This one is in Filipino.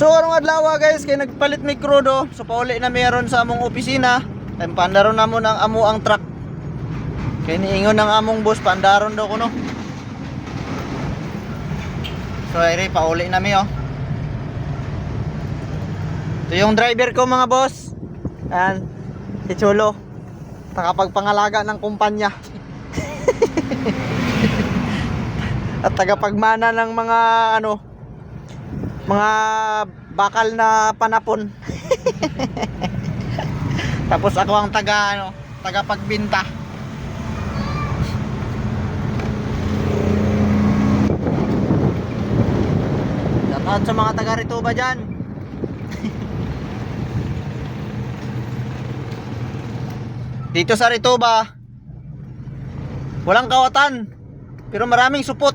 So karong adlaw guys kay nagpalit mi crudo. So pauli na meron sa among opisina. Kay pandaron na mo ng amo ang truck. Kay niingon ng among boss pandaron daw kuno. So ayri pauli na mi oh. Ito yung driver ko mga boss. Ayan, si Chulo. Tagapagpangalaga ng kumpanya. At tagapagmana ng mga ano, mga bakal na panapon. Tapos ako ang tagapagbinta. Shoutout sa mga taga Rituba dyan. Dito sa Rituba walang kawatan pero maraming supot.